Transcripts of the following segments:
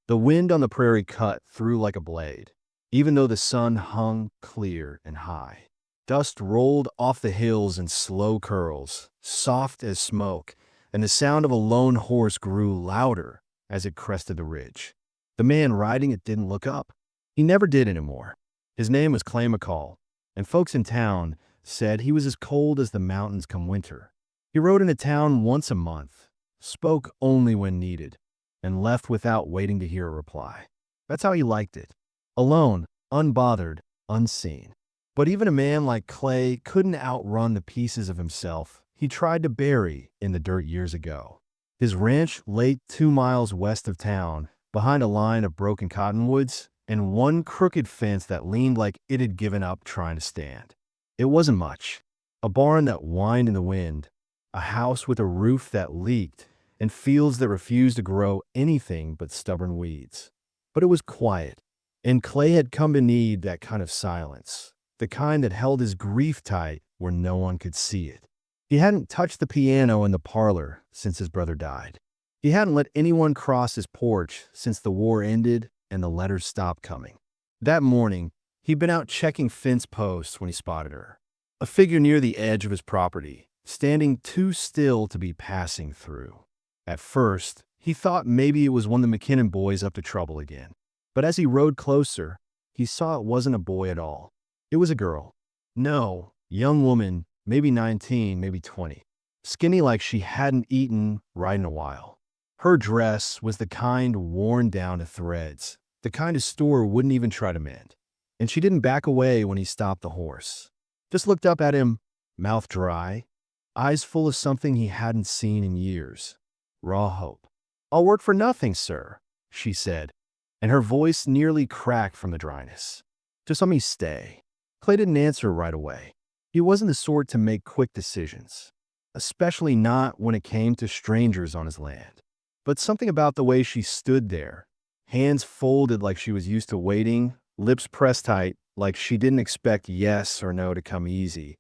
The wind on the prairie cut through like a blade, even though the sun hung clear and high. Dust rolled off the hills in slow curls, soft as smoke, and the sound of a lone horse grew louder as it crested the ridge. The man riding it didn't look up. He never did anymore. His name was Clay McCall, and folks in town said he was as cold as the mountains come winter. He rode into town once a month, spoke only when needed, and left without waiting to hear a reply. That's how he liked it. Alone, unbothered, unseen. But even a man like Clay couldn't outrun the pieces of himself he tried to bury in the dirt years ago. His ranch lay 2 miles west of town, behind a line of broken cottonwoods and one crooked fence that leaned like it had given up trying to stand. It wasn't much. A barn that whined in the wind, a house with a roof that leaked, and fields that refused to grow anything but stubborn weeds. But it was quiet, and Clay had come to need that kind of silence, the kind that held his grief tight where no one could see it. He hadn't touched the piano in the parlor since his brother died. He hadn't let anyone cross his porch since the war ended and the letters stopped coming. That morning, he'd been out checking fence posts when he spotted her, a figure near the edge of his property, standing too still to be passing through. At first, he thought maybe it was one of the McKinnon boys up to trouble again. But as he rode closer, he saw it wasn't a boy at all. It was a girl. No, young woman, maybe 19, maybe 20. Skinny like she hadn't eaten right in a while. Her dress was the kind worn down to threads, the kind a store wouldn't even try to mend. And she didn't back away when he stopped the horse. Just looked up at him, mouth dry, eyes full of something he hadn't seen in years. Raw hope. "I'll work for nothing, sir," she said, and her voice nearly cracked from the dryness. "Just let me stay." Clay didn't answer right away. He wasn't the sort to make quick decisions, especially not when it came to strangers on his land. But something about the way she stood there, hands folded like she was used to waiting, lips pressed tight like she didn't expect yes or no to come easy,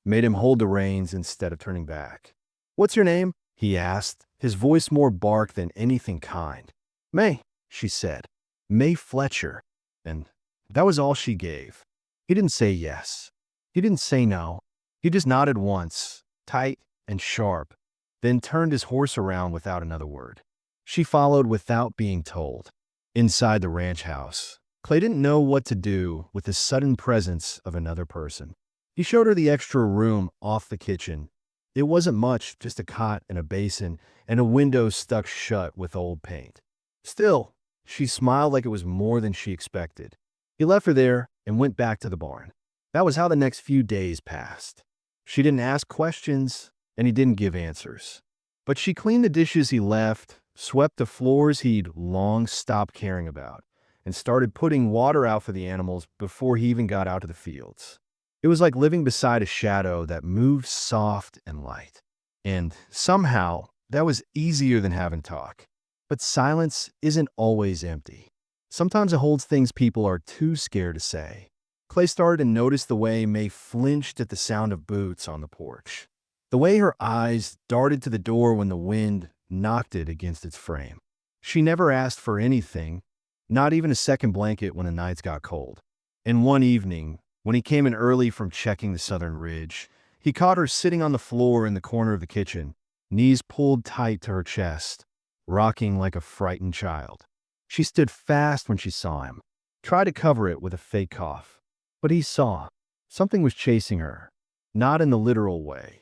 made him hold the reins instead of turning back. "What's your name?" he asked, his voice more bark than anything kind. "May," she said. "May Fletcher." And that was all she gave. He didn't say yes. He didn't say no. He just nodded once, tight and sharp, then turned his horse around without another word. She followed without being told. Inside the ranch house, Clay didn't know what to do with the sudden presence of another person. He showed her the extra room off the kitchen. It wasn't much, just a cot and a basin and a window stuck shut with old paint. Still, she smiled like it was more than she expected. He left her there and went back to the barn. That was how the next few days passed. She didn't ask questions, and he didn't give answers. But she cleaned the dishes he left, swept the floors he'd long stopped caring about, and started putting water out for the animals before he even got out to the fields. It was like living beside a shadow that moved soft and light. And somehow, that was easier than having talk. But silence isn't always empty. Sometimes it holds things people are too scared to say. Clay started to notice the way May flinched at the sound of boots on the porch. The way her eyes darted to the door when the wind knocked it against its frame. She never asked for anything, not even a second blanket when the nights got cold. And one evening, when he came in early from checking the southern ridge, he caught her sitting on the floor in the corner of the kitchen, knees pulled tight to her chest, rocking like a frightened child. She stood fast when she saw him, tried to cover it with a fake cough. But he saw. Something was chasing her, not in the literal way.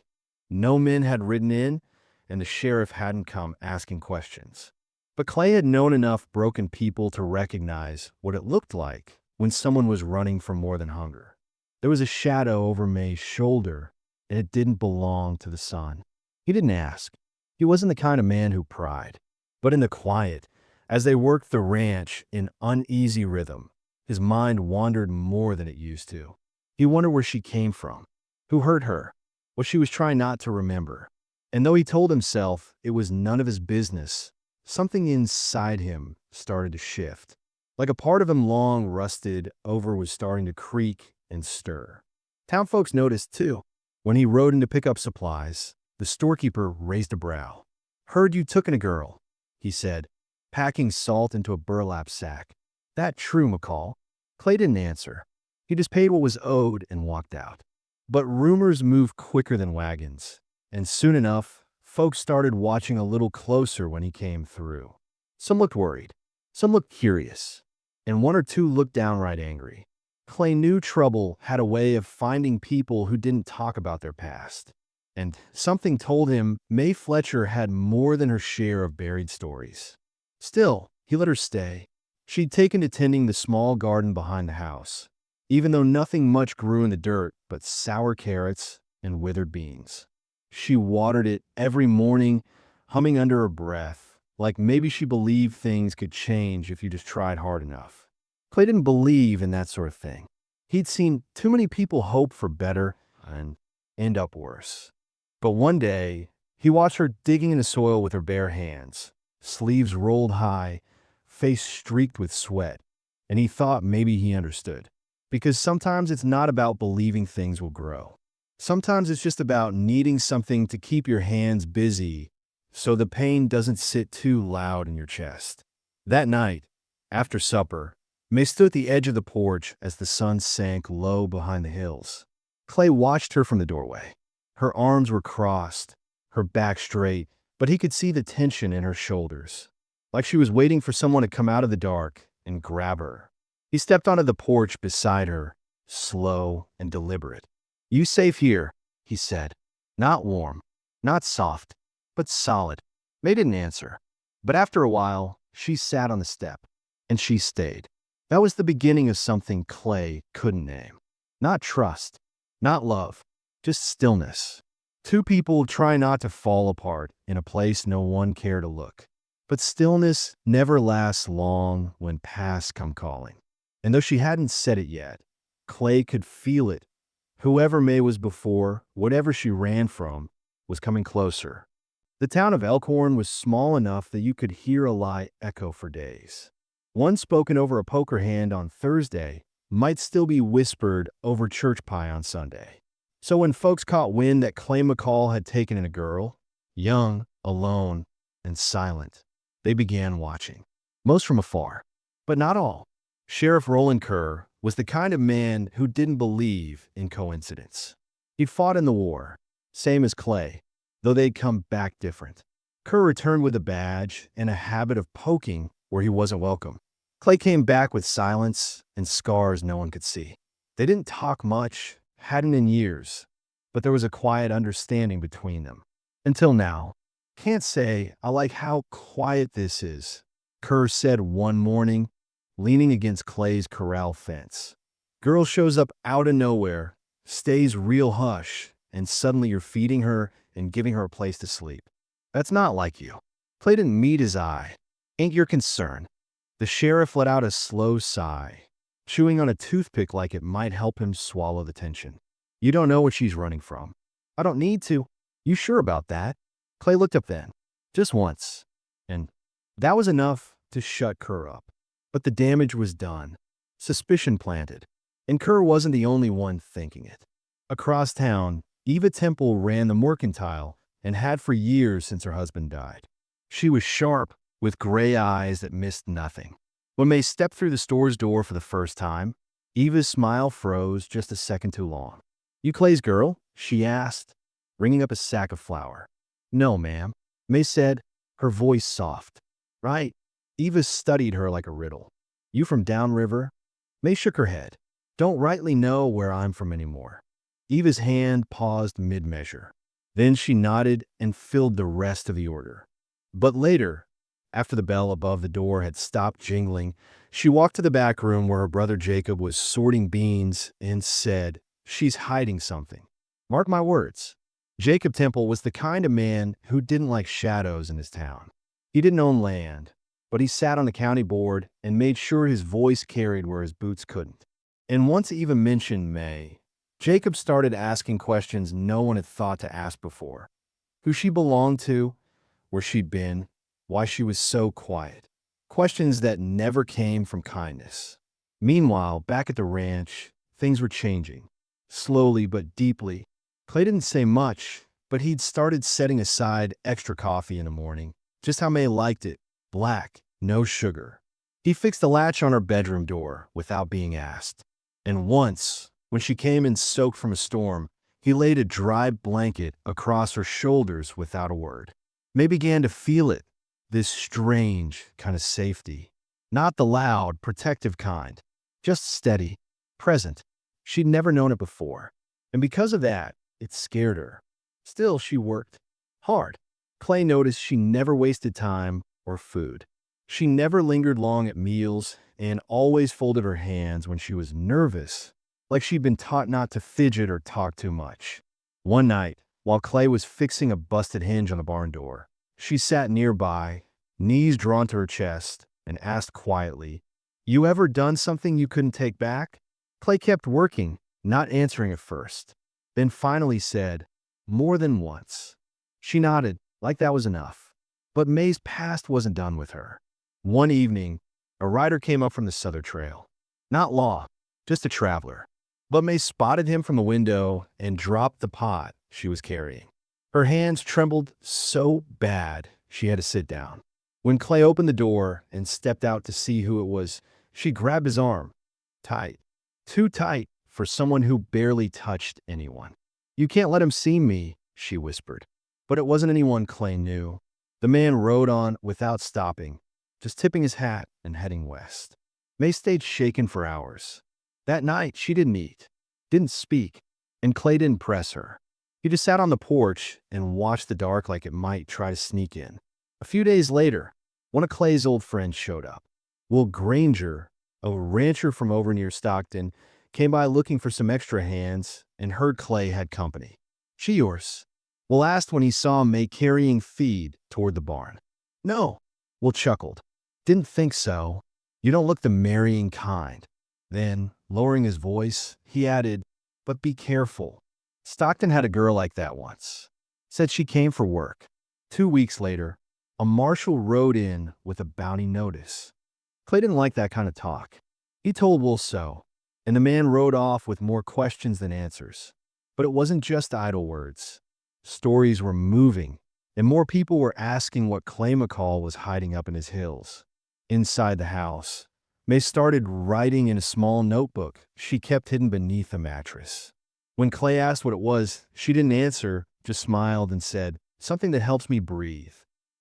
No men had ridden in, and the sheriff hadn't come asking questions. But Clay had known enough broken people to recognize what it looked like when someone was running from more than hunger. There was a shadow over May's shoulder, and it didn't belong to the sun. He didn't ask. He wasn't the kind of man who pried. But in the quiet, as they worked the ranch in uneasy rhythm, his mind wandered more than it used to. He wondered where she came from, who hurt her, what she was trying not to remember. And though he told himself it was none of his business, something inside him started to shift. Like a part of him long rusted over was starting to creak and stir. Town folks noticed too. When he rode in to pick up supplies, the storekeeper raised a brow. "Heard you tooken a girl," he said. packing salt into a burlap sack. That true, McCall. Clay didn't answer. He just paid what was owed and walked out. But rumors move quicker than wagons, and soon enough, folks started watching a little closer when he came through. Some looked worried, some looked curious, and one or two looked downright angry. Clay knew trouble had a way of finding people who didn't talk about their past. And something told him May Fletcher had more than her share of buried stories. Still, he let her stay. She'd taken to tending the small garden behind the house, even though nothing much grew in the dirt but sour carrots and withered beans. She watered it every morning, humming under her breath, like maybe she believed things could change if you just tried hard enough. Clay didn't believe in that sort of thing. He'd seen too many people hope for better and end up worse. But one day, he watched her digging in the soil with her bare hands, sleeves rolled high, face streaked with sweat, and he thought maybe he understood. Because sometimes it's not about believing things will grow. Sometimes it's just about needing something to keep your hands busy so the pain doesn't sit too loud in your chest. That night, after supper, May stood at the edge of the porch as the sun sank low behind the hills. Clay watched her from the doorway. Her arms were crossed, her back straight, but he could see the tension in her shoulders, like she was waiting for someone to come out of the dark and grab her. He stepped onto the porch beside her, slow and deliberate. "You safe here," he said. Not warm, not soft, but solid. May didn't answer, but after a while, she sat on the step, and she stayed. That was the beginning of something Clay couldn't name. Not trust, not love, just stillness. Two people try not to fall apart in a place no one cared to look. But stillness never lasts long when past come calling. And though she hadn't said it yet, Clay could feel it. Whoever May was before, whatever she ran from, was coming closer. The town of Elkhorn was small enough that you could hear a lie echo for days. One spoken over a poker hand on Thursday might still be whispered over church pie on Sunday. So when folks caught wind that Clay McCall had taken in a girl, young, alone, and silent, they began watching. Most from afar, but not all. Sheriff Roland Kerr was the kind of man who didn't believe in coincidence. He'd fought in the war, same as Clay, though they'd come back different. Kerr returned with a badge and a habit of poking where he wasn't welcome. Clay came back with silence and scars no one could see. They didn't talk much, hadn't in years, but there was a quiet understanding between them. Until now. "Can't say I like how quiet this is," Kerr said one morning, leaning against Clay's corral fence. Girl shows up out of nowhere, stays real hush, and suddenly you're feeding her and giving her a place to sleep. That's not like you. Clay didn't meet his eye. "Ain't your concern." The sheriff let out a slow sigh, chewing on a toothpick like it might help him swallow the tension. "You don't know what she's running from." "I don't need to." "You sure about that?" Clay looked up then, just once, and that was enough to shut Kerr up. But the damage was done, suspicion planted, and Kerr wasn't the only one thinking it. Across town, Eva Temple ran the mercantile and had for years since her husband died. She was sharp, with gray eyes that missed nothing. When May stepped through the store's door for the first time, Eva's smile froze just a second too long. "You Clay's girl?" she asked, ringing up a sack of flour. "No, ma'am," May said, her voice soft. "Right." Eva studied her like a riddle. "You from downriver?" May shook her head. "Don't rightly know where I'm from anymore." Eva's hand paused mid-measure. Then she nodded and filled the rest of the order. But later, after the bell above the door had stopped jingling, she walked to the back room where her brother Jacob was sorting beans and said, "She's hiding something. Mark my words." Jacob Temple was the kind of man who didn't like shadows in his town. He didn't own land, but he sat on the county board and made sure his voice carried where his boots couldn't. And once Eva mentioned May, Jacob started asking questions no one had thought to ask before. Who she belonged to, where she'd been, why she was so quiet. Questions that never came from kindness. Meanwhile, back at the ranch, things were changing. Slowly but deeply. Clay didn't say much, but he'd started setting aside extra coffee in the morning, just how May liked it, black, no sugar. He fixed the latch on her bedroom door without being asked. And once, when she came in soaked from a storm, he laid a dry blanket across her shoulders without a word. May began to feel it, this strange kind of safety. Not the loud, protective kind, just steady, present. She'd never known it before. And because of that, it scared her. Still, she worked hard. Clay noticed she never wasted time or food. She never lingered long at meals and always folded her hands when she was nervous, like she'd been taught not to fidget or talk too much. One night, while Clay was fixing a busted hinge on the barn door, she sat nearby, knees drawn to her chest, and asked quietly, "You ever done something you couldn't take back?" Clay kept working, not answering at first, then finally said, "More than once." She nodded, like that was enough. But May's past wasn't done with her. One evening, a rider came up from the Southern Trail. Not Law, just a traveler. But May spotted him from the window and dropped the pot she was carrying. Her hands trembled so bad she had to sit down. When Clay opened the door and stepped out to see who it was, she grabbed his arm. Tight. Too tight for someone who barely touched anyone. "You can't let him see me," she whispered. But it wasn't anyone Clay knew. The man rode on without stopping, just tipping his hat and heading west. May stayed shaken for hours. That night, she didn't eat, didn't speak, and Clay didn't press her. He just sat on the porch and watched the dark like it might try to sneak in. A few days later, one of Clay's old friends showed up. Will Granger, a rancher from over near Stockton, came by looking for some extra hands and heard Clay had company. "She yours?" Will asked when he saw May carrying feed toward the barn. "No," Will chuckled. "Didn't think so. You don't look the marrying kind." Then, lowering his voice, he added, "But be careful. Stockton had a girl like that once. Said she came for work." 2 weeks later, a marshal rode in with a bounty notice. Clay didn't like that kind of talk. He told Will so, and the man rode off with more questions than answers. But it wasn't just idle words. Stories were moving, and more people were asking what Clay McCall was hiding up in his hills. Inside the house, May started writing in a small notebook she kept hidden beneath a mattress. When Clay asked what it was, she didn't answer, just smiled and said, "Something that helps me breathe."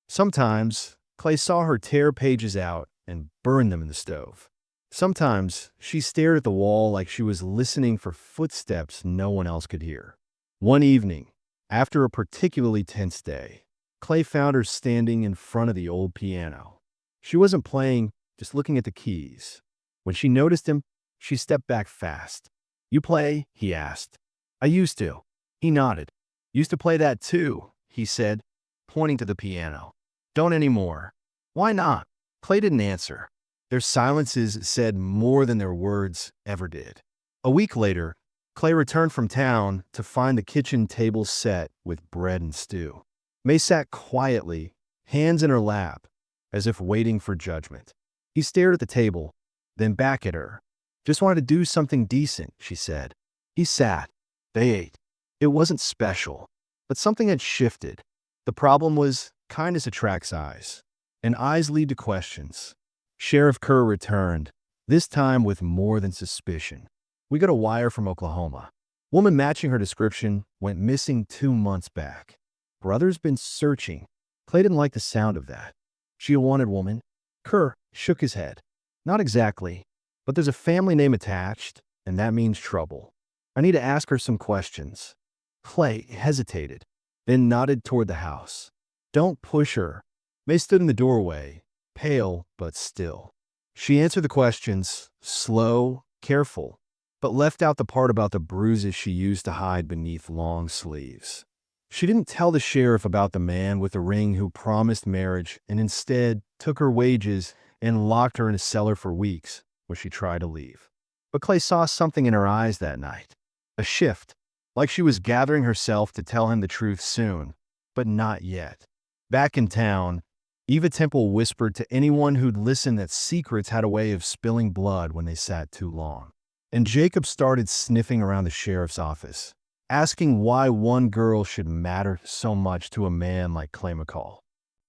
Sometimes, Clay saw her tear pages out and burn them in the stove. Sometimes, she stared at the wall like she was listening for footsteps no one else could hear. One evening, after a particularly tense day, Clay found her standing in front of the old piano. She wasn't playing, just looking at the keys. When she noticed him, she stepped back fast. "You play?" he asked. "I used to." He nodded. "Used to play that too," he said, pointing to the piano. "Don't anymore." "Why not?" Clay didn't answer. Their silences said more than their words ever did. A week later, Clay returned from town to find the kitchen table set with bread and stew. May sat quietly, hands in her lap, as if waiting for judgment. He stared at the table, then back at her. "Just wanted to do something decent," she said. He sat. They ate. It wasn't special, but something had shifted. The problem was kindness attracts eyes, and eyes lead to questions. Sheriff Kerr returned, this time with more than suspicion. "We got a wire from Oklahoma. Woman matching her description went missing 2 months back. Brother's been searching." Clay didn't like the sound of that. "She a wanted woman?" Kerr shook his head. "Not exactly, but there's a family name attached, and that means trouble. I need to ask her some questions." Clay hesitated, then nodded toward the house. "Don't push her." May stood in the doorway, pale but still. She answered the questions, slow, careful, but left out the part about the bruises she used to hide beneath long sleeves. She didn't tell the sheriff about the man with the ring who promised marriage and instead took her wages and locked her in a cellar for weeks where she tried to leave. But Clay saw something in her eyes that night. A shift, like she was gathering herself to tell him the truth soon, but not yet. Back in town, Eva Temple whispered to anyone who'd listen that secrets had a way of spilling blood when they sat too long. And Jacob started sniffing around the sheriff's office, asking why one girl should matter so much to a man like Clay McCall.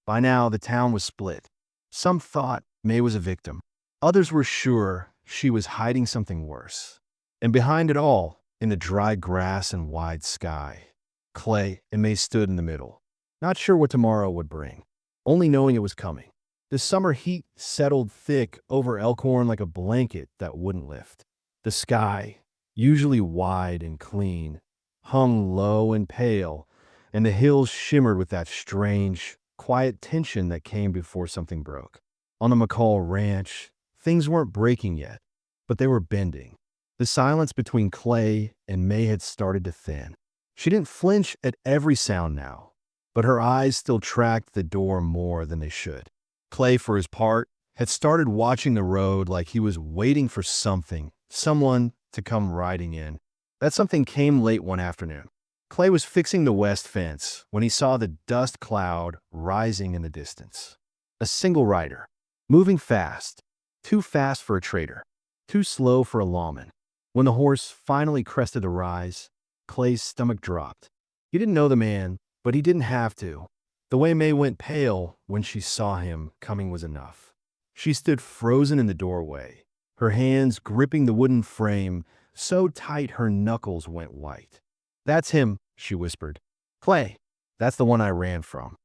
By now, the town was split. Some thought May was a victim. Others were sure she was hiding something worse. And behind it all, in the dry grass and wide sky, Clay and May stood in the middle, not sure what tomorrow would bring, only knowing it was coming. The summer heat settled thick over Elkhorn like a blanket that wouldn't lift. The sky, usually wide and clean, hung low and pale, and the hills shimmered with that strange, quiet tension that came before something broke. On the McCall ranch, things weren't breaking yet, but they were bending. The silence between Clay and May had started to thin. She didn't flinch at every sound now, but her eyes still tracked the door more than they should. Clay, for his part, had started watching the road like he was waiting for someone to come riding in. That something came late one afternoon. Clay was fixing the west fence when he saw the dust cloud rising in the distance. A single rider, moving fast, too fast for a trader, too slow for a lawman. When the horse finally crested the rise, Clay's stomach dropped. He didn't know the man, but he didn't have to. The way May went pale when she saw him coming was enough. She stood frozen in the doorway, her hands gripping the wooden frame so tight her knuckles went white. "That's him," she whispered. "Clay, that's the one I ran from."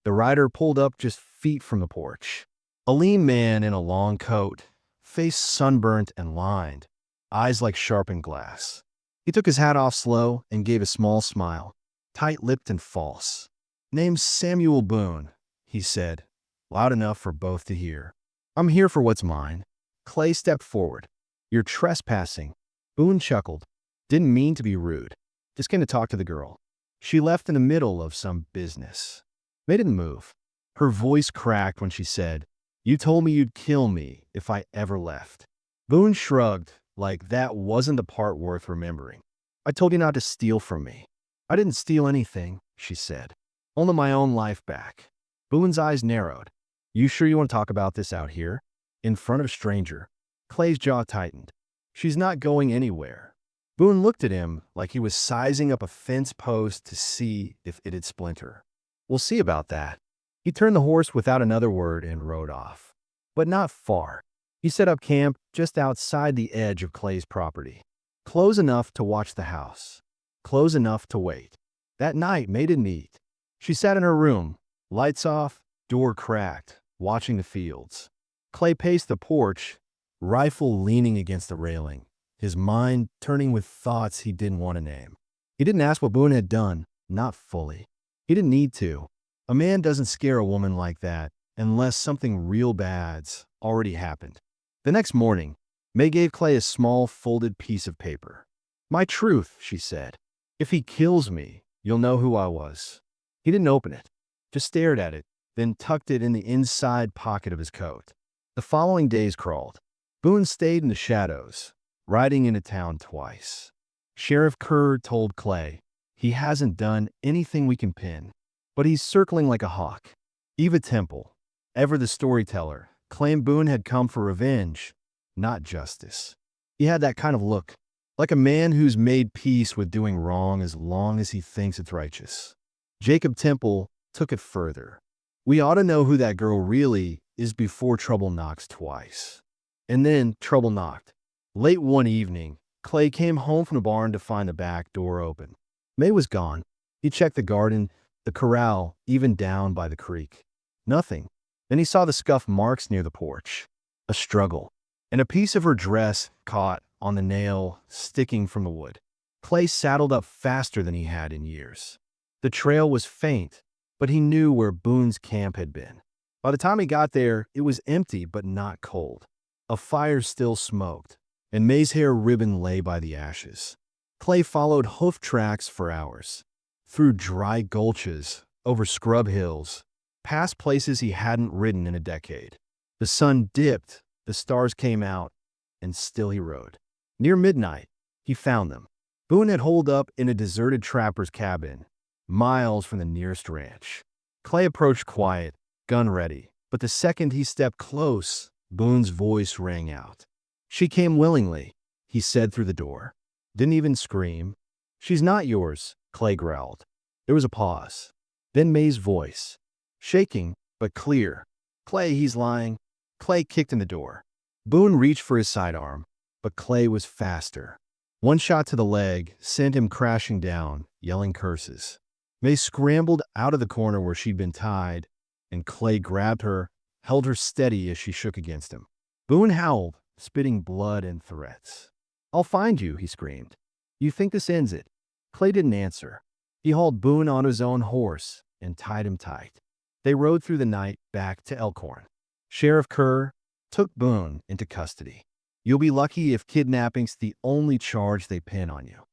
The rider pulled up just feet from the porch. A lean man in a long coat, face sunburnt and lined, eyes like sharpened glass. He took his hat off slow and gave a small smile, tight-lipped and false. "Name's Samuel Boone," he said, loud enough for both to hear. "I'm here for what's mine." Clay stepped forward. "You're trespassing." Boone chuckled. "Didn't mean to be rude. Just came to talk to the girl. She left in the middle of some business." May didn't move. Her voice cracked when she said, "You told me you'd kill me if I ever left." Boone shrugged, like that wasn't the part worth remembering. "I told you not to steal from me." "I didn't steal anything," she said. "Only my own life back." Boone's eyes narrowed. "You sure you want to talk about this out here? In front of a stranger?" Clay's jaw tightened. "She's not going anywhere." Boone looked at him like he was sizing up a fence post to see if it'd splinter. "We'll see about that." He turned the horse without another word and rode off. But not far. He set up camp just outside the edge of Clay's property. Close enough to watch the house. Close enough to wait. That night May didn't eat. She sat in her room, lights off, door cracked, watching the fields. Clay paced the porch, rifle leaning against the railing, his mind turning with thoughts he didn't want to name. He didn't ask what Boone had done, not fully. He didn't need to. A man doesn't scare a woman like that unless something real bad's already happened. The next morning, May gave Clay a small folded piece of paper. "My truth," she said. "If he kills me, you'll know who I was." He didn't open it, just stared at it, then tucked it in the inside pocket of his coat. The following days crawled. Boone stayed in the shadows, riding into town twice. Sheriff Kerr told Clay, "He hasn't done anything we can pin, but he's circling like a hawk." Eva Temple, ever the storyteller, claimed Boone had come for revenge, not justice. He had that kind of look, like a man who's made peace with doing wrong as long as he thinks it's righteous. Jacob Temple took it further. "We ought to know who that girl really is before trouble knocks twice." And then trouble knocked. Late one evening, Clay came home from the barn to find the back door open. May was gone. He checked the garden, the corral, even down by the creek. Nothing. Then he saw the scuff marks near the porch. A struggle. And a piece of her dress caught on the nail sticking from the wood. Clay saddled up faster than he had in years. The trail was faint, but he knew where Boone's camp had been. By the time he got there, it was empty but not cold. A fire still smoked, and May's hair ribbon lay by the ashes. Clay followed hoof tracks for hours, through dry gulches, over scrub hills, past places he hadn't ridden in a decade. The sun dipped, the stars came out, and still he rode. Near midnight, he found them. Boone had holed up in a deserted trapper's cabin, miles from the nearest ranch. Clay approached quiet, gun ready, but the second he stepped close, Boone's voice rang out. "She came willingly," he said through the door. Didn't even scream. "She's not yours," Clay growled. There was a pause. Then May's voice, shaking but clear. Clay, he's lying. Clay kicked in the door. Boone reached for his sidearm, but Clay was faster. One shot to the leg sent him crashing down, yelling curses. May scrambled out of the corner where she'd been tied, and Clay grabbed her, held her steady as she shook against him. Boone howled, spitting blood and threats. "I'll find you," he screamed. "You think this ends it?" Clay didn't answer. He hauled Boone on his own horse and tied him tight. They rode through the night back to Elkhorn. Sheriff Kerr took Boone into custody. "You'll be lucky if kidnapping's the only charge they pin on you."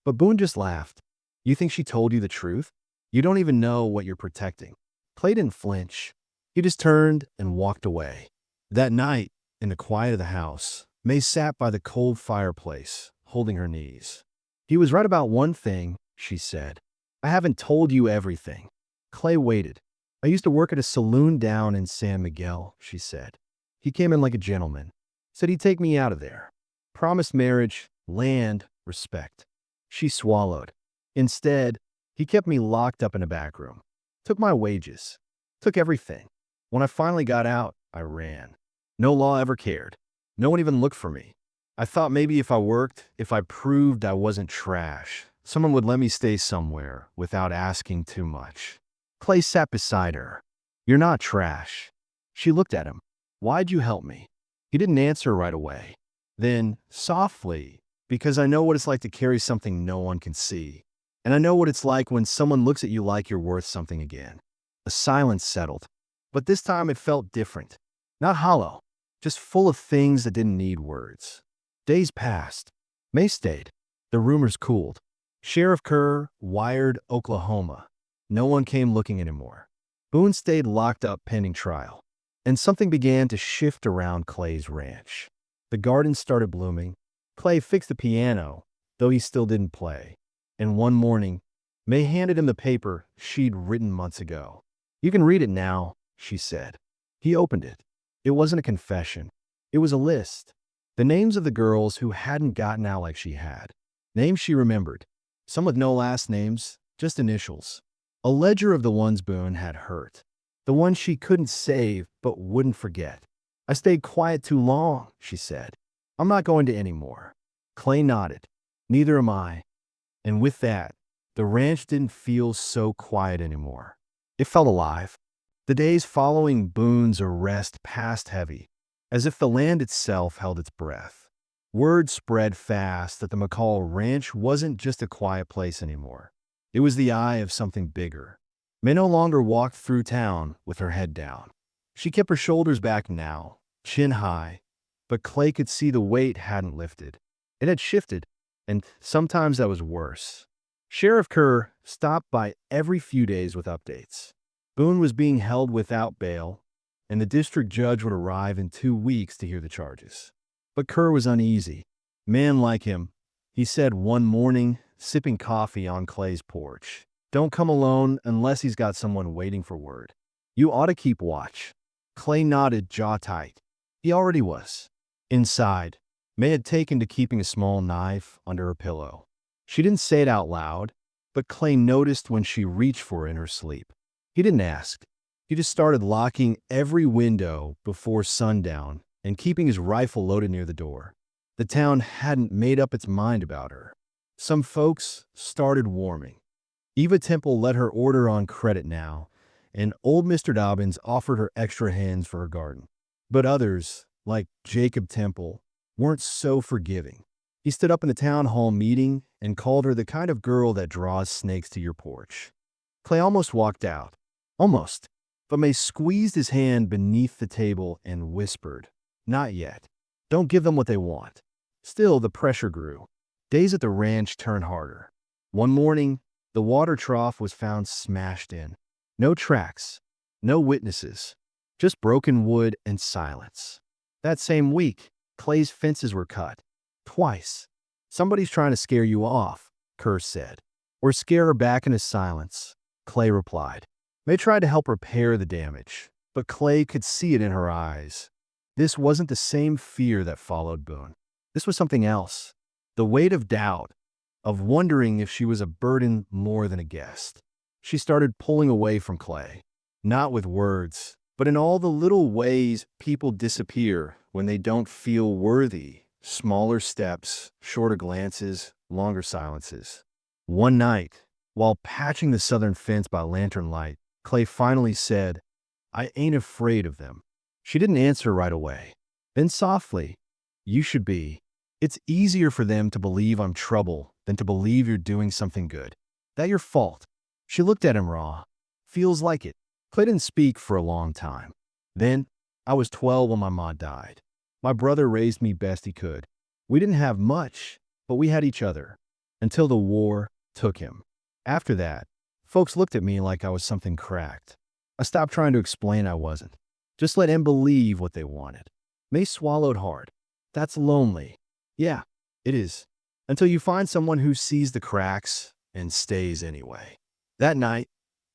But Boone just laughed. "You think she told you the truth? You don't even know what you're protecting." Clay didn't flinch. He just turned and walked away. That night, in the quiet of the house, May sat by the cold fireplace, holding her knees. "He was right about one thing," she said. "I haven't told you everything." Clay waited. "I used to work at a saloon down in San Miguel," she said. "He came in like a gentleman. Said he'd take me out of there. Promised marriage, land, respect." She swallowed. "Instead, he kept me locked up in a back room. Took my wages. Took everything. When I finally got out, I ran. No law ever cared. No one even looked for me. I thought maybe if I worked, if I proved I wasn't trash, someone would let me stay somewhere without asking too much." Clay sat beside her. "You're not trash." She looked at him. "Why'd you help me?" He didn't answer right away. Then, softly, "Because I know what it's like to carry something no one can see. And I know what it's like when someone looks at you like you're worth something again." A silence settled. But this time it felt different. Not hollow, just full of things that didn't need words. Days passed. May stayed. The rumors cooled. Sheriff Kerr wired Oklahoma. No one came looking anymore. Boone stayed locked up pending trial. And something began to shift around Clay's ranch. The garden started blooming. Clay fixed the piano, though he still didn't play. And one morning, May handed him the paper she'd written months ago. "You can read it now," she said. He opened it. It wasn't a confession. It was a list. The names of the girls who hadn't gotten out like she had. Names she remembered. Some with no last names, just initials. A ledger of the ones Boone had hurt. The ones she couldn't save but wouldn't forget. "I stayed quiet too long," she said. "I'm not going to any more." Clay nodded. "Neither am I." And with that, the ranch didn't feel so quiet anymore. It felt alive. The days following Boone's arrest passed heavy, as if the land itself held its breath. Word spread fast that the McCall Ranch wasn't just a quiet place anymore. It was the eye of something bigger. May no longer walked through town with her head down. She kept her shoulders back now, chin high, but Clay could see the weight hadn't lifted. It had shifted, and sometimes that was worse. Sheriff Kerr stopped by every few days with updates. Boone was being held without bail, and the district judge would arrive in 2 weeks to hear the charges. But Kerr was uneasy. "Man like him," he said one morning, sipping coffee on Clay's porch, "don't come alone unless he's got someone waiting for word. You ought to keep watch." Clay nodded, jaw tight. He already was. Inside, May had taken to keeping a small knife under her pillow. She didn't say it out loud, but Clay noticed when she reached for it in her sleep. He didn't ask. He just started locking every window before sundown and keeping his rifle loaded near the door. The town hadn't made up its mind about her. Some folks started warming. Eva Temple let her order on credit now, and old Mr. Dobbins offered her extra hands for her garden. But others, like Jacob Temple, weren't so forgiving. He stood up in the town hall meeting and called her the kind of girl that draws snakes to your porch. Clay almost walked out. Almost. But May squeezed his hand beneath the table and whispered, "Not yet. Don't give them what they want." Still, the pressure grew. Days at the ranch turned harder. One morning, the water trough was found smashed in. No tracks, no witnesses, just broken wood and silence. That same week, Clay's fences were cut. Twice. "Somebody's trying to scare you off," Kerr said. "Or scare her back into silence," Clay replied. May tried to help repair the damage, but Clay could see it in her eyes. This wasn't the same fear that followed Boone. This was something else. The weight of doubt, of wondering if she was a burden more than a guest. She started pulling away from Clay. Not with words, but in all the little ways people disappear when they don't feel worthy. Smaller steps, shorter glances, longer silences. One night, while patching the southern fence by lantern light, Clay finally said, "I ain't afraid of them." She didn't answer right away. Then softly, "You should be. It's easier for them to believe I'm trouble than to believe you're doing something good. That your fault." She looked at him raw. "Feels like it." Clay didn't speak for a long time. Then, "I was 12 when my mom died. My brother raised me best he could. We didn't have much, but we had each other. Until the war took him. After that, folks looked at me like I was something cracked. I stopped trying to explain I wasn't. Just let them believe what they wanted." May swallowed hard. "That's lonely." "Yeah, it is. Until you find someone who sees the cracks and stays anyway." That night,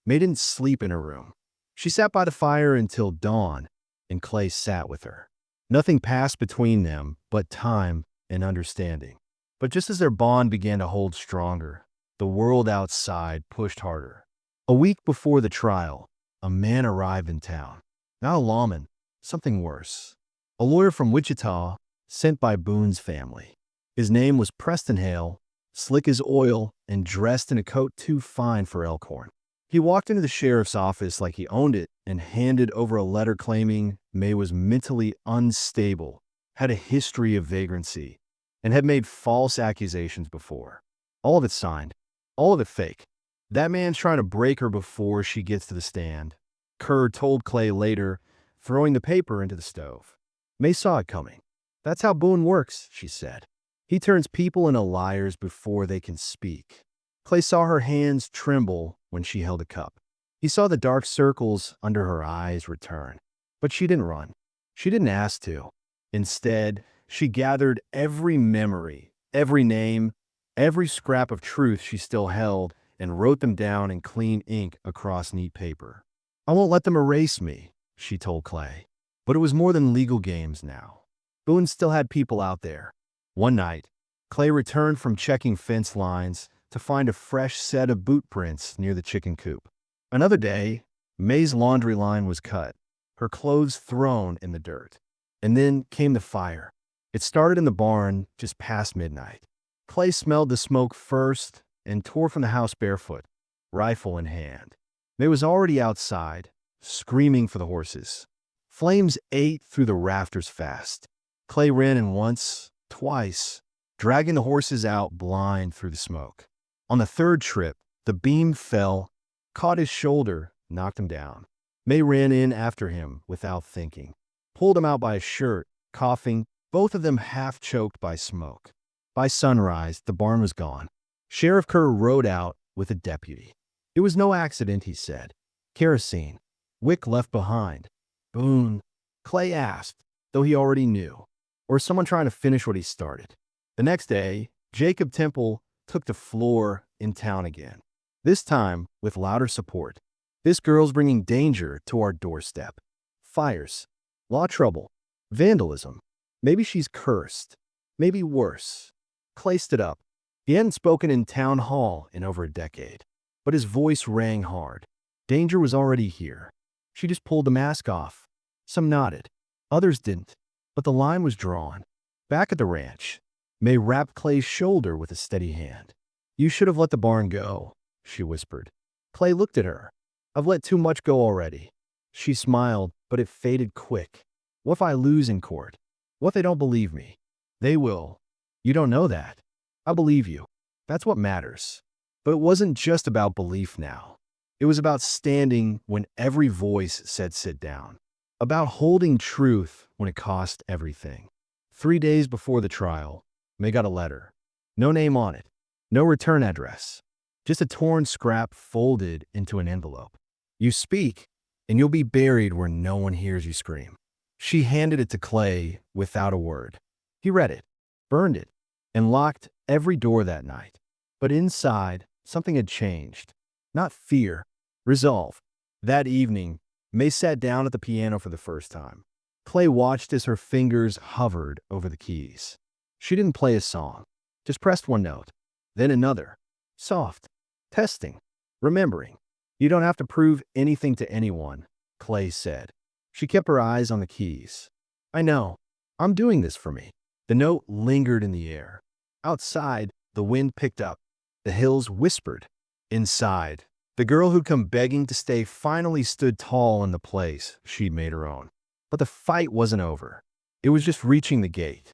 May didn't sleep in her room. She sat by the fire until dawn, and Clay sat with her. Nothing passed between them but time and understanding. But just as their bond began to hold stronger, the world outside pushed harder. A week before the trial, a man arrived in town. Not a lawman, something worse. A lawyer from Wichita, sent by Boone's family. His name was Preston Hale, slick as oil and dressed in a coat too fine for Elkhorn. He walked into the sheriff's office like he owned it and handed over a letter claiming May was mentally unstable, had a history of vagrancy, and had made false accusations before. All of it signed. All of it fake. "That man's trying to break her before she gets to the stand," Kerr told Clay later, throwing the paper into the stove. May saw it coming. "That's how Boone works," she said. "He turns people into liars before they can speak." Clay saw her hands tremble when she held a cup. He saw the dark circles under her eyes return. But she didn't run. She didn't ask to. Instead, she gathered every memory, every name, every scrap of truth she still held, and wrote them down in clean ink across neat paper. "I won't let them erase me," she told Clay. But it was more than legal games now. Boone still had people out there. One night, Clay returned from checking fence lines to find a fresh set of boot prints near the chicken coop. Another day, May's laundry line was cut, her clothes thrown in the dirt. And then came the fire. It started in the barn just past midnight. Clay smelled the smoke first and tore from the house barefoot, rifle in hand. May was already outside, screaming for the horses. Flames ate through the rafters fast. Clay ran in once, twice, dragging the horses out blind through the smoke. On the third trip, the beam fell, caught his shoulder, knocked him down. May ran in after him without thinking, pulled him out by his shirt, coughing, both of them half choked by smoke. By sunrise, the barn was gone. Sheriff Kerr rode out with a deputy. "It was no accident," he said. "Kerosene. Wick left behind." "Boone?" Clay asked, though he already knew. Or someone trying to finish what he started. The next day, Jacob Temple took the floor in town again. This time with louder support. "This girl's bringing danger to our doorstep. Fires, law trouble, vandalism. Maybe she's cursed. Maybe worse." Clay stood up. He hadn't spoken in town hall in over a decade, but his voice rang hard. Danger was already here. She just pulled the mask off. Some nodded. Others didn't. But the line was drawn. Back at the ranch, May wrapped Clay's shoulder with a steady hand. "You should have let the barn go," she whispered. Clay looked at her. "I've let too much go already." She smiled, but it faded quick. "What if I lose in court? What if they don't believe me?" "They will. You don't know that. I believe you. That's what matters." But it wasn't just about belief now. It was about standing when every voice said sit down. About holding truth when it cost everything. 3 days before the trial, May got a letter. No name on it. No return address. Just a torn scrap folded into an envelope. "You speak, and you'll be buried where no one hears you scream." She handed it to Clay without a word. He read it, burned it, and locked every door that night. But inside, something had changed. Not fear, resolve. That evening, May sat down at the piano for the first time. Clay watched as her fingers hovered over the keys. She didn't play a song, just pressed one note, then another. Soft, testing, remembering. "You don't have to prove anything to anyone," Clay said. She kept her eyes on the keys. I know. I'm doing this for me. The note lingered in the air. Outside, the wind picked up. The hills whispered. Inside, the girl who'd come begging to stay finally stood tall in the place she'd made her own. But the fight wasn't over. It was just reaching the gate.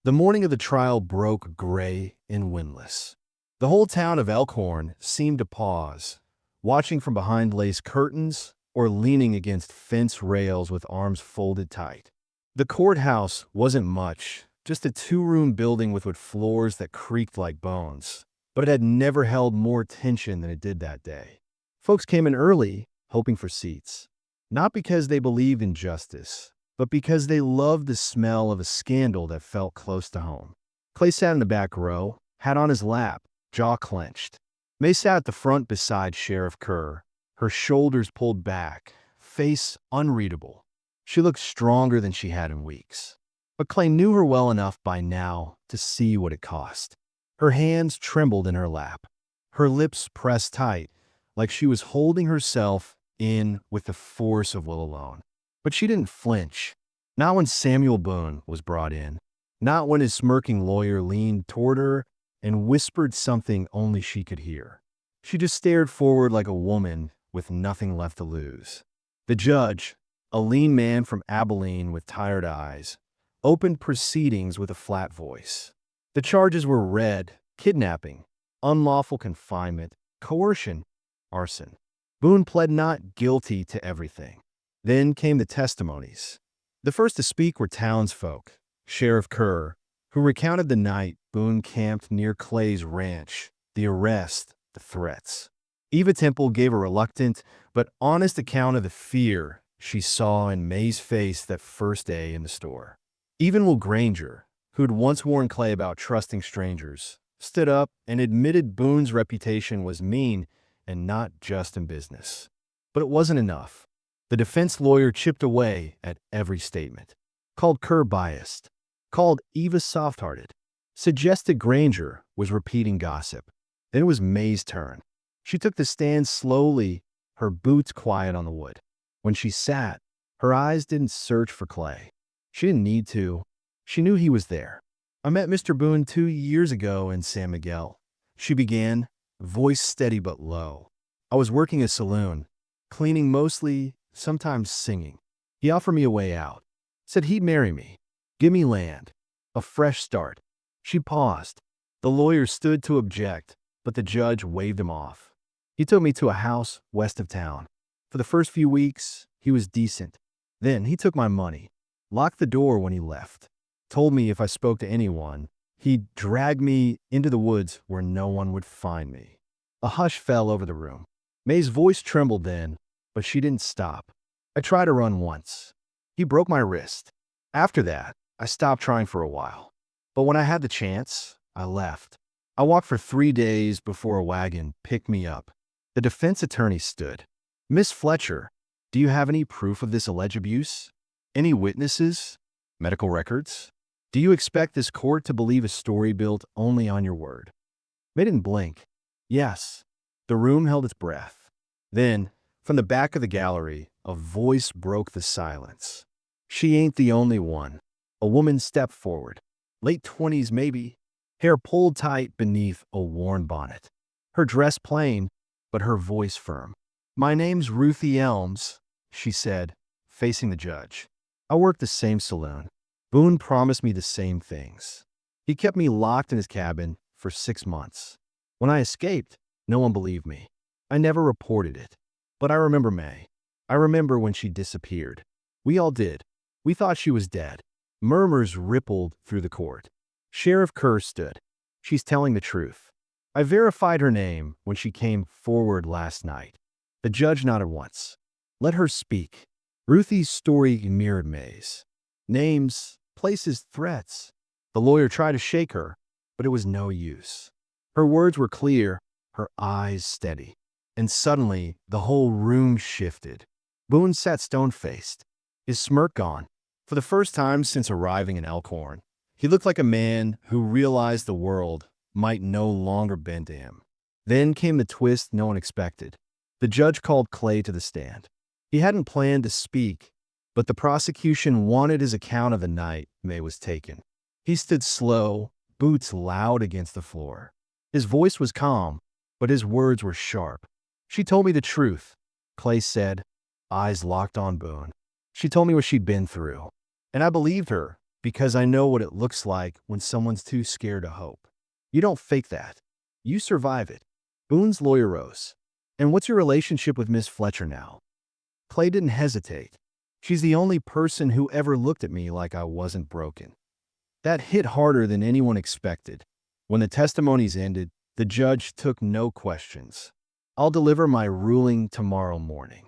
The morning of the trial broke gray and windless. The whole town of Elkhorn seemed to pause, watching from behind lace curtains or leaning against fence rails with arms folded tight. The courthouse wasn't much, just a two-room building with wood floors that creaked like bones, but it had never held more tension than it did that day. Folks came in early, hoping for seats, not because they believed in justice, but because they loved the smell of a scandal that felt close to home. Clay sat in the back row, hat on his lap, jaw clenched. May sat at the front beside Sheriff Kerr, her shoulders pulled back, face unreadable. She looked stronger than she had in weeks. But Clay knew her well enough by now to see what it cost. Her hands trembled in her lap. Her lips pressed tight, like she was holding herself in with the force of will alone. But she didn't flinch. Not when Samuel Boone was brought in. Not when his smirking lawyer leaned toward her and whispered something only she could hear. She just stared forward like a woman with nothing left to lose. The judge, a lean man from Abilene with tired eyes, opened proceedings with a flat voice. The charges were read: kidnapping, unlawful confinement, coercion, arson. Boone pled not guilty to everything. Then came the testimonies. The first to speak were townsfolk, Sheriff Kerr, who recounted the night Boone camped near Clay's ranch, the arrest, the threats. Eva Temple gave a reluctant but honest account of the fear she saw in May's face that first day in the store. Even Will Granger, who'd once warned Clay about trusting strangers, stood up and admitted Boone's reputation was mean and not just in business. But it wasn't enough. The defense lawyer chipped away at every statement, called Kerr biased, called Eva soft-hearted, suggested Granger was repeating gossip. Then it was May's turn. She took the stand slowly, her boots quiet on the wood. When she sat, her eyes didn't search for Clay. She didn't need to. She knew he was there. I met Mr. Boone 2 years ago in San Miguel. She began, voice steady but low. I was working a saloon, cleaning mostly, sometimes singing. He offered me a way out. Said he'd marry me. Give me land. A fresh start. She paused. The lawyer stood to object, but the judge waved him off. He took me to a house west of town. For the first few weeks, he was decent. Then he took my money, locked the door when he left, told me if I spoke to anyone, he'd drag me into the woods where no one would find me. A hush fell over the room. May's voice trembled then, but she didn't stop. I tried to run once. He broke my wrist. After that, I stopped trying for a while. But when I had the chance, I left. I walked for 3 days before a wagon picked me up. The defense attorney stood. Miss Fletcher, do you have any proof of this alleged abuse? Any witnesses? Medical records? Do you expect this court to believe a story built only on your word? They didn't blink. Yes. The room held its breath. Then, from the back of the gallery, a voice broke the silence. She ain't the only one. A woman stepped forward. Late 20s maybe. Hair pulled tight beneath a worn bonnet. Her dress plain, but her voice firm. My name's Ruthie Elms, she said, facing the judge. I work the same saloon. Boone promised me the same things. He kept me locked in his cabin for 6 months. When I escaped, no one believed me. I never reported it. But I remember May. I remember when she disappeared. We all did. We thought she was dead. Murmurs rippled through the court. Sheriff Kerr stood. She's telling the truth. I verified her name when she came forward last night. The judge nodded once. Let her speak. Ruthie's story mirrored May's. Names, places, threats. The lawyer tried to shake her, but it was no use. Her words were clear, her eyes steady. And suddenly, the whole room shifted. Boone sat stone-faced, his smirk gone. For the first time since arriving in Elkhorn, he looked like a man who realized the world might no longer bend to him. Then came the twist no one expected. The judge called Clay to the stand. He hadn't planned to speak, But the prosecution wanted his account of the night May was taken. He stood slow, boots loud against the floor. His voice was calm, but his words were sharp. "She told me the truth," Clay said, eyes locked on Boone. "She told me what she'd been through. And I believed her, because I know what it looks like when someone's too scared to hope. You don't fake that. You survive it." Boone's lawyer rose. "And what's your relationship with Miss Fletcher now?" Clay didn't hesitate. "She's the only person who ever looked at me like I wasn't broken." That hit harder than anyone expected. When the testimonies ended, the judge took no questions. "I'll deliver my ruling tomorrow morning."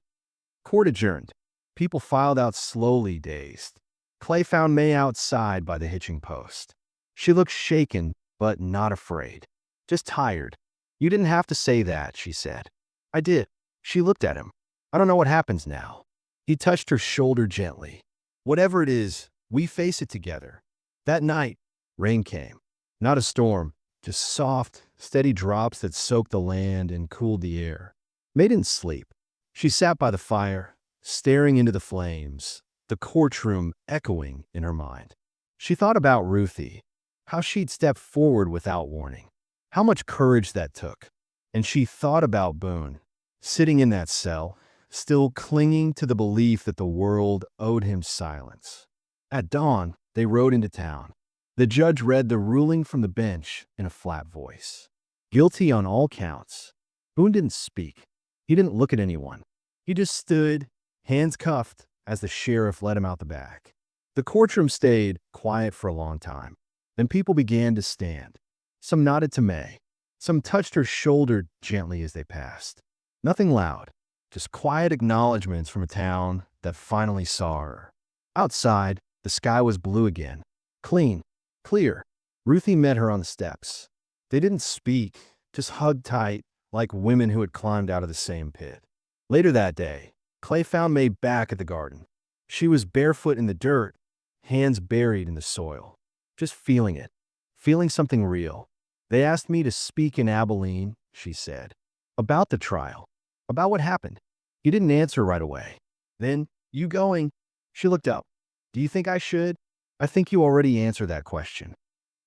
Court adjourned. People filed out slowly, dazed. Clay found May outside by the hitching post. She looked shaken, but not afraid. "Just tired." "You didn't have to say that," she said. "I did." She looked at him. "I don't know what happens now." He touched her shoulder gently. "Whatever it is, we face it together." That night, rain came. Not a storm, just soft, steady drops that soaked the land and cooled the air. May didn't sleep. She sat by the fire, staring into the flames, the courtroom echoing in her mind. She thought about Ruthie, how she'd stepped forward without warning, how much courage that took. And she thought about Boone, sitting in that cell, still clinging to the belief that the world owed him silence. At dawn, they rode into town. The judge read the ruling from the bench in a flat voice. Guilty on all counts. Boone didn't speak. He didn't look at anyone. He just stood, hands cuffed, as the sheriff led him out the back. The courtroom stayed quiet for a long time. Then people began to stand. Some nodded to May. Some touched her shoulder gently as they passed. Nothing loud, just quiet acknowledgments from a town that finally saw her. Outside, the sky was blue again. Clean, clear. Ruthie met her on the steps. They didn't speak, just hugged tight, like women who had climbed out of the same pit. Later that day, Clay found May back at the garden. She was barefoot in the dirt, hands buried in the soil, just feeling it, feeling something real. "They asked me to speak in Abilene," she said, "about the trial, about what happened." He didn't answer right away. Then, "You going?" She looked up. "Do you think I should?" "I think you already answered that question."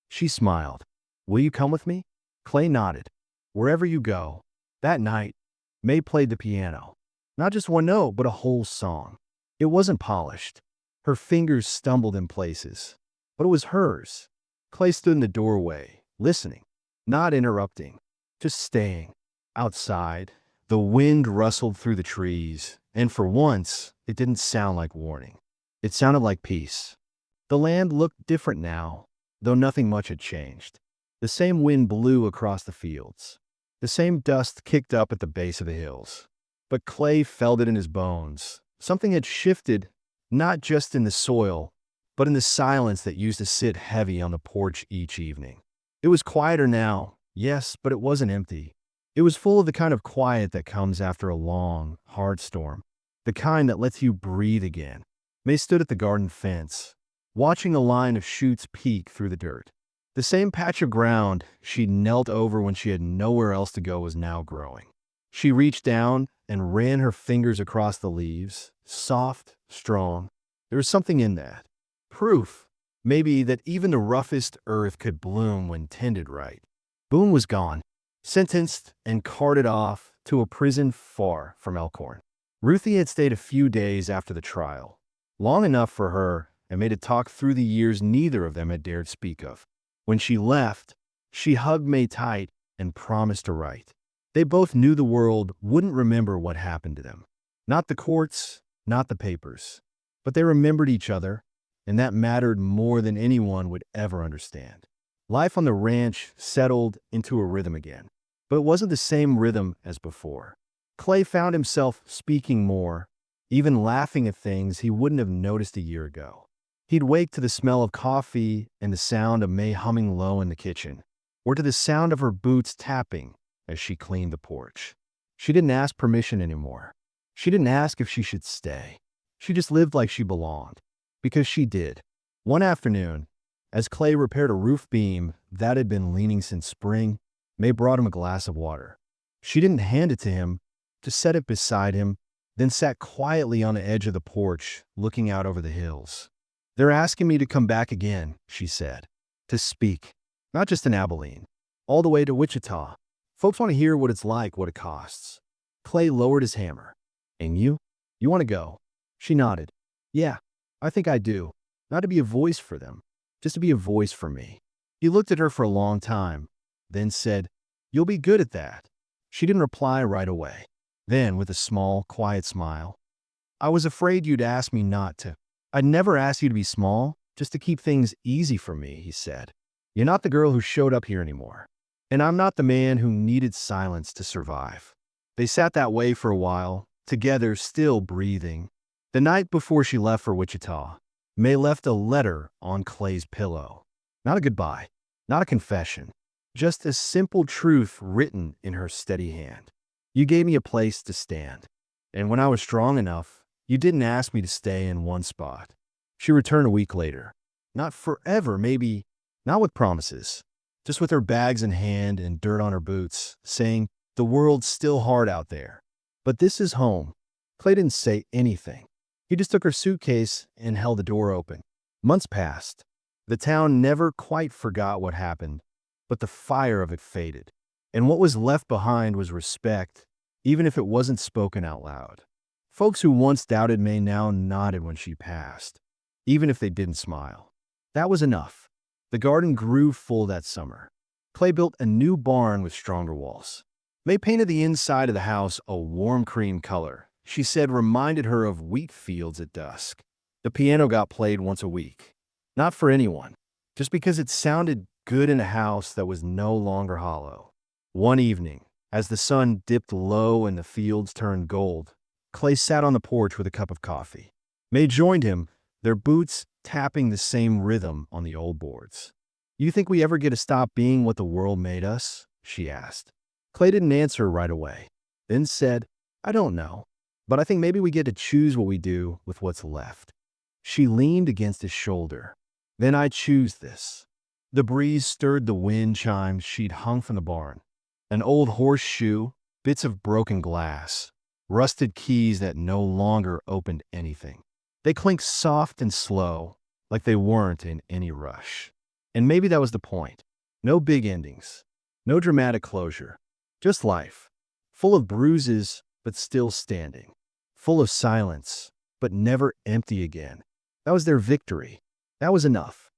She smiled. "Will you come with me?" Clay nodded. "Wherever you go." That night, May played the piano. Not just one note, but a whole song. It wasn't polished. Her fingers stumbled in places, but it was hers. Clay stood in the doorway, listening, not interrupting, just staying. Outside, the wind rustled through the trees, and for once, it didn't sound like warning. It sounded like peace. The land looked different now, though nothing much had changed. The same wind blew across the fields. The same dust kicked up at the base of the hills. But Clay felt it in his bones. Something had shifted, not just in the soil, but in the silence that used to sit heavy on the porch each evening. It was quieter now, yes, but it wasn't empty. It was full of the kind of quiet that comes after a long, hard storm, the kind that lets you breathe again. May stood at the garden fence, watching a line of shoots peek through the dirt. The same patch of ground she'd knelt over when she had nowhere else to go was now growing. She reached down and ran her fingers across the leaves, soft, strong. There was something in that. Proof, maybe, that even the roughest earth could bloom when tended right. Boone was gone, sentenced and carted off to a prison far from Elkhorn. Ruthie had stayed a few days after the trial, long enough for her, and made a talk through the years neither of them had dared speak of. When she left, she hugged May tight and promised to write. They both knew the world wouldn't remember what happened to them. Not the courts, not the papers. But they remembered each other, and that mattered more than anyone would ever understand. Life on the ranch settled into a rhythm again, but it wasn't the same rhythm as before. Clay found himself speaking more, even laughing at things he wouldn't have noticed a year ago. He'd wake to the smell of coffee and the sound of May humming low in the kitchen, or to the sound of her boots tapping as she cleaned the porch. She didn't ask permission anymore. She didn't ask if she should stay. She just lived like she belonged, because she did. One afternoon, as Clay repaired a roof beam that had been leaning since spring, May brought him a glass of water. She didn't hand it to him, just set it beside him, then sat quietly on the edge of the porch, looking out over the hills. "They're asking me to come back again," she said. "To speak. Not just in Abilene. All the way to Wichita. Folks want to hear what it's like, what it costs." Clay lowered his hammer. "And you? You want to go?" She nodded. "Yeah, I think I do. Not to be a voice for them, just to be a voice for me." He looked at her for a long time, then said, "You'll be good at that." She didn't reply right away. Then, with a small, quiet smile, "I was afraid you'd ask me not to. I'd never ask you to be small, just to keep things easy for me," he said. "You're not the girl who showed up here anymore. And I'm not the man who needed silence to survive." They sat that way for a while, together, still breathing. The night before she left for Wichita, May left a letter on Clay's pillow. Not a goodbye, not a confession, just a simple truth written in her steady hand. "You gave me a place to stand. And when I was strong enough, you didn't ask me to stay in one spot." She returned a week later. Not forever, maybe, not with promises, just with her bags in hand and dirt on her boots, saying, "The world's still hard out there, but this is home." Clay didn't say anything. He just took her suitcase and held the door open. Months passed. The town never quite forgot what happened, but the fire of it faded. And what was left behind was respect, even if it wasn't spoken out loud. Folks who once doubted May now nodded when she passed, even if they didn't smile. That was enough. The garden grew full that summer. Clay built a new barn with stronger walls. May painted the inside of the house a warm cream color. She said reminded her of wheat fields at dusk. The piano got played once a week. Not for anyone, just because it sounded good in a house that was no longer hollow. One evening, as the sun dipped low and the fields turned gold, Clay sat on the porch with a cup of coffee. May joined him, their boots tapping the same rhythm on the old boards. "You think we ever get to stop being what the world made us?" she asked. Clay didn't answer right away, then said, "I don't know, but I think maybe we get to choose what we do with what's left." She leaned against his shoulder. "Then I choose this." The breeze stirred the wind chimes she'd hung from the barn. An old horseshoe, bits of broken glass, rusted keys that no longer opened anything. They clinked soft and slow, like they weren't in any rush. And maybe that was the point. No big endings, no dramatic closure, just life, full of bruises but still standing, full of silence but never empty again. That was their victory. That was enough.